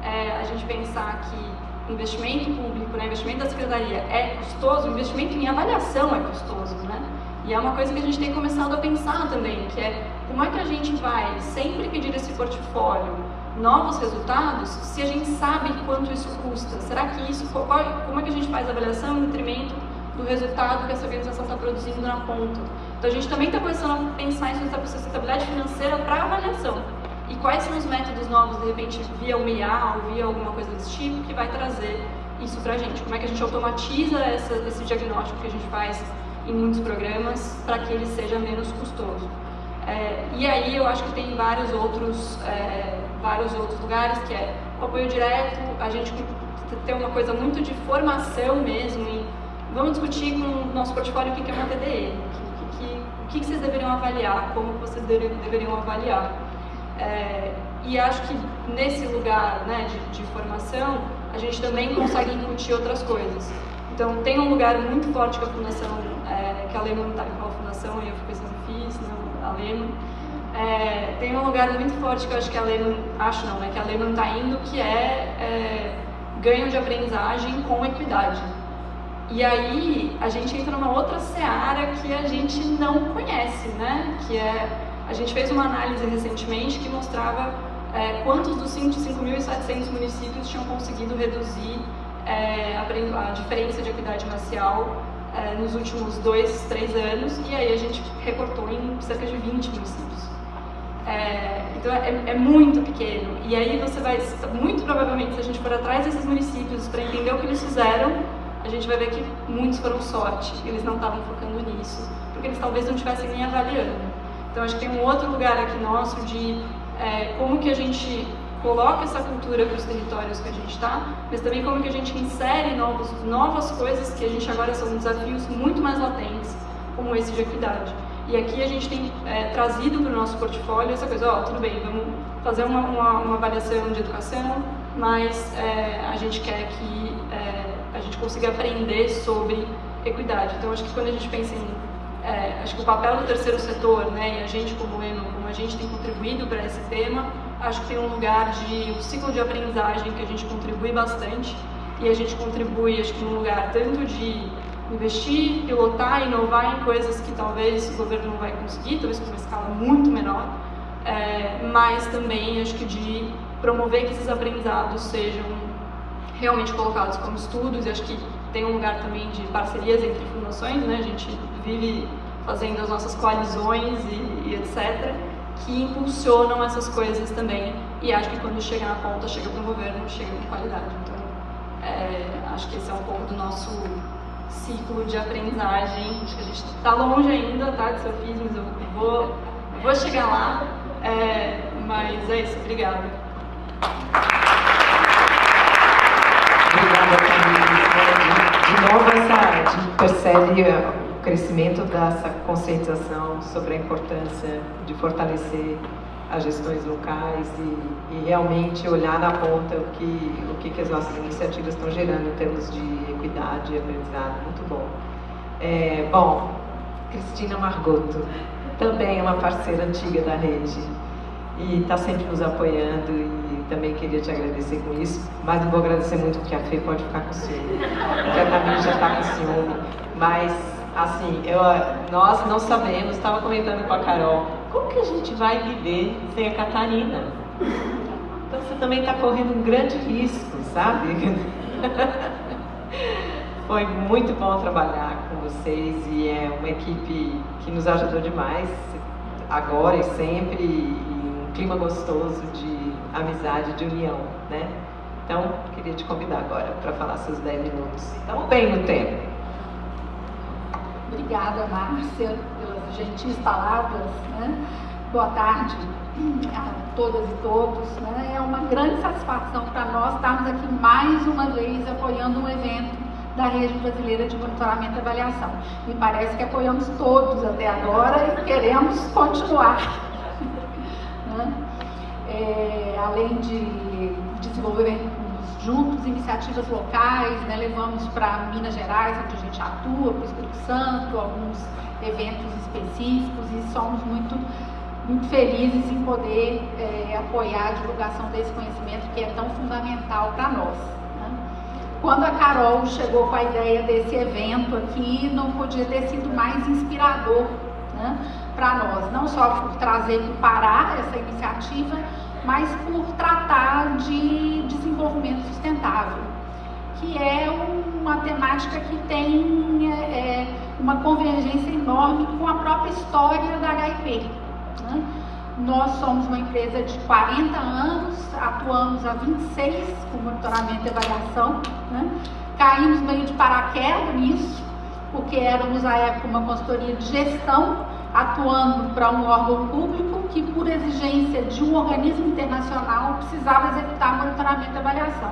a gente pensar que investimento público, né, investimento da secretaria é custoso, o investimento em avaliação é custoso, né? E é uma coisa que a gente tem começado a pensar também, que é como é que a gente vai sempre pedir esse portfólio novos resultados se a gente sabe quanto isso custa? Será que isso, como é que a gente faz a avaliação em detrimento do resultado que essa organização está produzindo na ponta? Então a gente também está começando a pensar em sustentabilidade financeira para avaliação. E quais são os métodos novos, de repente, via o IA ou via alguma coisa desse tipo, que vai trazer isso para a gente? Como é que a gente automatiza esse diagnóstico que a gente faz em muitos programas para que ele seja menos custoso? E aí eu acho que tem vários outros lugares, que é o apoio direto, a gente tem uma coisa muito de formação mesmo, vamos discutir com o nosso portfólio o que é uma TDE, o que vocês deveriam avaliar, como vocês deveriam avaliar. E acho que nesse lugar, né, de formação, a gente também consegue incutir outras coisas. Então tem um lugar muito forte que a fundação, que a Lehman está com a fundação, e eu fui pensando, a Lehman, tem um lugar muito forte que eu acho que a Lehman, que a Lehman está indo, que é ganho de aprendizagem com equidade. E aí a gente entra numa outra seara que a gente não conhece, né? Que a gente fez uma análise recentemente que mostrava quantos dos 5.700 municípios tinham conseguido reduzir a diferença de equidade racial nos últimos 2, 3 anos, e aí a gente recortou em cerca de 20 municípios. Então é muito pequeno, e aí você vai, muito provavelmente, se a gente for atrás desses municípios para entender o que eles fizeram, a gente vai ver que muitos foram sorte, eles não estavam focando nisso, porque eles talvez não estivessem nem avaliando. Então acho que tem um outro lugar aqui nosso de como que a gente coloca essa cultura para os territórios que a gente está, mas também como que a gente insere novas coisas que a gente agora são desafios muito mais latentes, como esse de equidade. E aqui a gente tem trazido para o nosso portfólio essa coisa, tudo bem, vamos fazer uma avaliação de educação, mas a gente quer que a gente consiga aprender sobre equidade. Então acho que quando a gente pensa acho que o papel do terceiro setor, né, e a gente como Lehman, como a gente tem contribuído para esse tema, acho que tem um lugar o ciclo de aprendizagem que a gente contribui bastante, e a gente contribui, acho que num lugar tanto de investir, pilotar, inovar em coisas que talvez o governo não vai conseguir, talvez com uma escala muito menor, mas também acho que de promover que esses aprendizados sejam realmente colocados como estudos, e acho que tem um lugar também de parcerias entre fundações, né? A gente vive fazendo as nossas coalizões e etc., que impulsionam essas coisas também, e acho que quando chega na ponta, chega para o governo, chega com qualidade. Então, acho que esse é um pouco do nosso ciclo de aprendizagem. Acho que a gente está longe ainda, tá, de sofismas, eu vou chegar lá, mas é isso, obrigada. Obrigada, Camila. De novo, a gente percebe o crescimento dessa conscientização sobre a importância de fortalecer as gestões locais e realmente olhar na ponta o que as nossas iniciativas estão gerando em termos de equidade e aprendizado. Muito bom. Bom, Cristina Margotto também é uma parceira antiga da rede e está sempre nos apoiando, e também queria te agradecer com isso, mas não vou agradecer muito porque a Fê pode ficar com ciúme, porque a Camila já está com ciúme, mas assim, nós não sabemos, estava comentando com a Carol, como que a gente vai viver sem a Catarina? Então você também está correndo um grande risco, sabe? Foi muito bom trabalhar com vocês e é uma equipe que nos ajudou demais, agora e sempre, e um clima gostoso de amizade, de união, né? Então, queria te convidar agora para falar seus 10 minutos. Estamos bem no tempo. Obrigada, Márcia, pelas gentis palavras, né? Boa tarde a todas e todos, né? É uma grande satisfação para nós estarmos aqui mais uma vez apoiando um evento da Rede Brasileira de Monitoramento e Avaliação. Me parece que apoiamos todos até agora e queremos continuar. Né? Além de desenvolvermos juntos iniciativas locais, né? Levamos para Minas Gerais, onde a gente atua, para o Espírito Santo, alguns eventos específicos, e somos muito felizes em poder apoiar a divulgação desse conhecimento que é tão fundamental para nós. Né? Quando a Carol chegou com a ideia desse evento aqui, não podia ter sido mais inspirador, né, para nós, não só por trazer para o Pará essa iniciativa, mas por tratar de desenvolvimento sustentável, que é uma temática que tem uma convergência enorme com a própria história da HIP. Né? Nós somos uma empresa de 40 anos, atuamos há 26 com monitoramento e avaliação, né? Caímos meio de paraquedas nisso, porque éramos à época uma consultoria de gestão, atuando para um órgão público que, por exigência de um organismo internacional, precisava executar monitoramento e avaliação.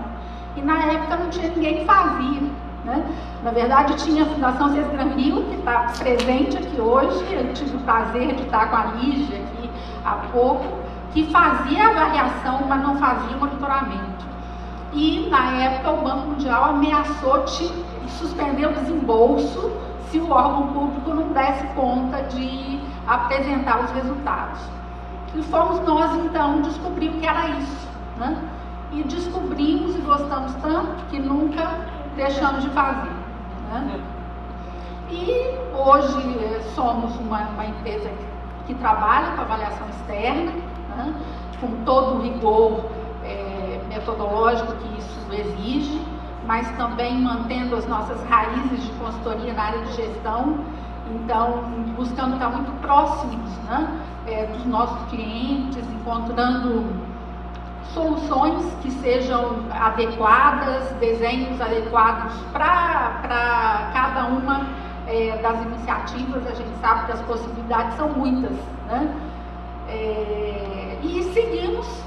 E na época não tinha ninguém que fazia. Né? Na verdade, tinha a Fundação César Gran Rio, que está presente aqui hoje. Eu tive o prazer de estar com a Lígia aqui há pouco, que fazia avaliação, mas não fazia monitoramento. E, na época, o Banco Mundial ameaçou suspender o desembolso se o órgão público não desse conta de apresentar os resultados. E fomos nós, então, descobrir o que era isso. Né? E descobrimos e gostamos tanto que nunca deixamos de fazer. Né? E hoje somos uma empresa que trabalha com avaliação externa, né? Com todo o rigor metodológico que isso exige, mas também mantendo as nossas raízes de consultoria na área de gestão, então buscando estar muito próximos, né, dos nossos clientes, encontrando soluções que sejam adequadas, desenhos adequados para cada uma das iniciativas. A gente sabe que as possibilidades são muitas, né? E seguimos.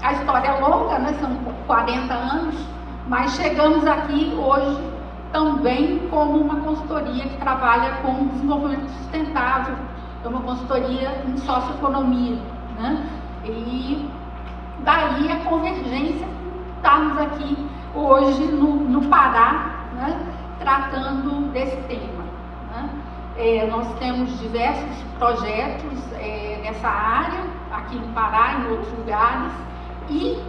A história é longa, né? São 40 anos, mas chegamos aqui hoje também como uma consultoria que trabalha com desenvolvimento sustentável, é uma consultoria em socioeconomia, né? E daí a convergência, estarmos aqui hoje no Pará, né, tratando desse tema. Né? Nós temos diversos projetos nessa área, aqui no Pará e em outros lugares, e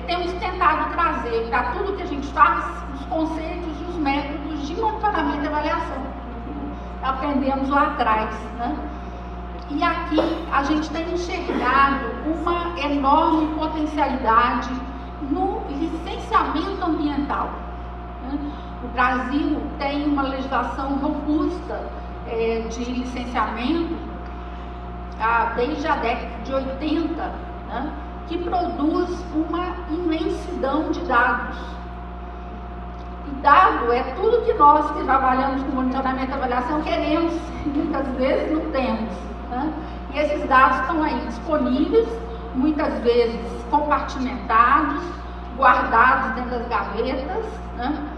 temos tentado trazer para tudo que a gente faz os conceitos e os métodos de monitoramento e avaliação. Aprendemos lá atrás, né? E aqui a gente tem enxergado uma enorme potencialidade no licenciamento ambiental. Né? O Brasil tem uma legislação robusta de licenciamento desde a década de 80, né? Que produz uma imensidão de dados. E dado é tudo que nós que trabalhamos com monitoramento e avaliação queremos, e muitas vezes não temos. Né? E esses dados estão aí disponíveis, muitas vezes compartimentados, guardados dentro das gavetas, né?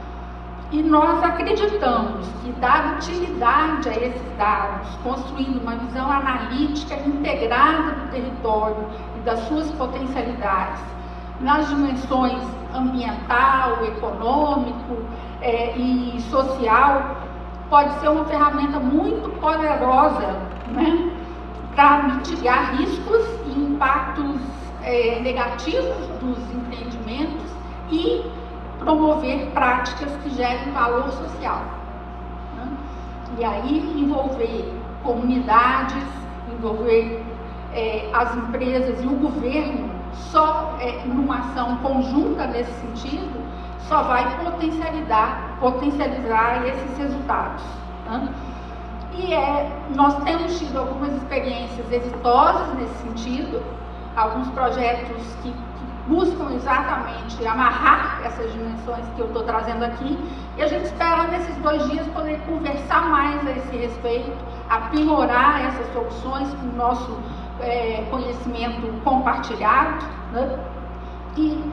E nós acreditamos que, dada utilidade a esses dados, construindo uma visão analítica integrada do território e das suas potencialidades, nas dimensões ambiental, econômico e social, pode ser uma ferramenta muito poderosa, né, para mitigar riscos e impactos negativos dos empreendimentos e promover práticas que gerem valor social. Né? E aí envolver comunidades, envolver as empresas e o governo só numa ação conjunta nesse sentido, só vai potencializar potencializar esses resultados. Né? E nós temos tido algumas experiências exitosas nesse sentido, alguns projetos que buscam exatamente amarrar essas dimensões que eu estou trazendo aqui, e a gente espera nesses 2 dias poder conversar mais a esse respeito, aprimorar essas soluções com o nosso conhecimento compartilhado, né? E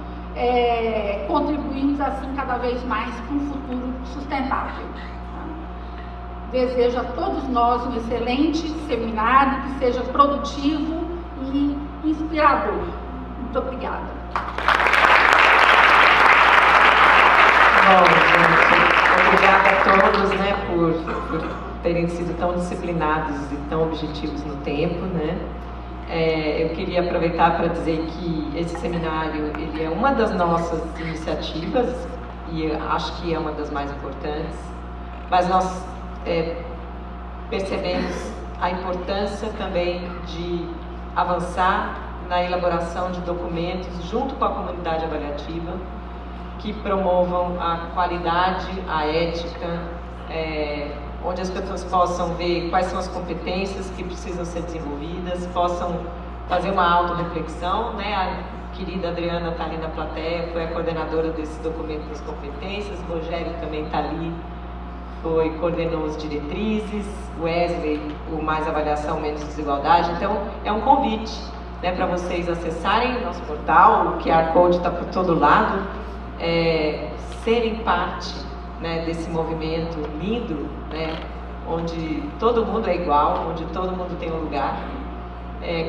contribuirmos assim cada vez mais para um futuro sustentável. Desejo a todos nós um excelente seminário, que seja produtivo e inspirador. Muito obrigada. Bom, gente, obrigada a todos, né, por terem sido tão disciplinados e tão objetivos no tempo, né? Eu queria aproveitar para dizer que esse seminário ele é uma das nossas iniciativas e acho que é uma das mais importantes, mas nós percebemos a importância também de avançar na elaboração de documentos junto com a comunidade avaliativa que promovam a qualidade, a ética, onde as pessoas possam ver quais são as competências que precisam ser desenvolvidas, possam fazer uma autorreflexão, né? A querida Adriana está ali na plateia, foi a coordenadora desse documento das competências, o Rogério também está ali, coordenou as diretrizes, Wesley, o Mais Avaliação, Menos Desigualdade. Então, é um convite, né, para vocês acessarem o nosso portal, o QR Code está por todo lado, serem parte, né, desse movimento lindo, né, onde todo mundo é igual, onde todo mundo tem um lugar,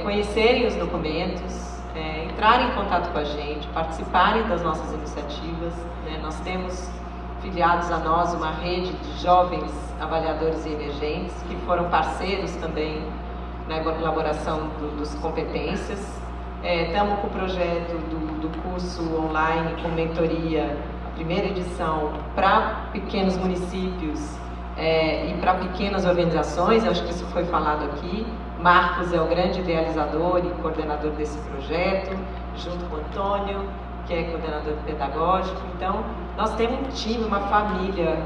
conhecerem os documentos, entrarem em contato com a gente, participarem das nossas iniciativas, né. Nós temos filiados a nós uma rede de jovens avaliadores e emergentes que foram parceiros também na elaboração dos competências. Estamos com o projeto do curso online com mentoria, a primeira edição, para pequenos municípios e para pequenas organizações. Acho que isso foi falado aqui. Marcos é o grande idealizador e coordenador desse projeto, junto com o Antônio, que é coordenador pedagógico. Então, nós temos um time, uma família,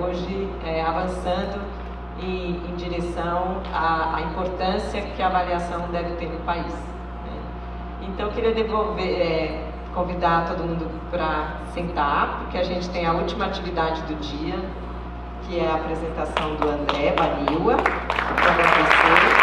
hoje avançando em direção à importância que a avaliação deve ter no país, né? Então, eu queria convidar todo mundo para sentar, porque a gente tem a última atividade do dia, que é a apresentação do André Baniwa, para agradecer.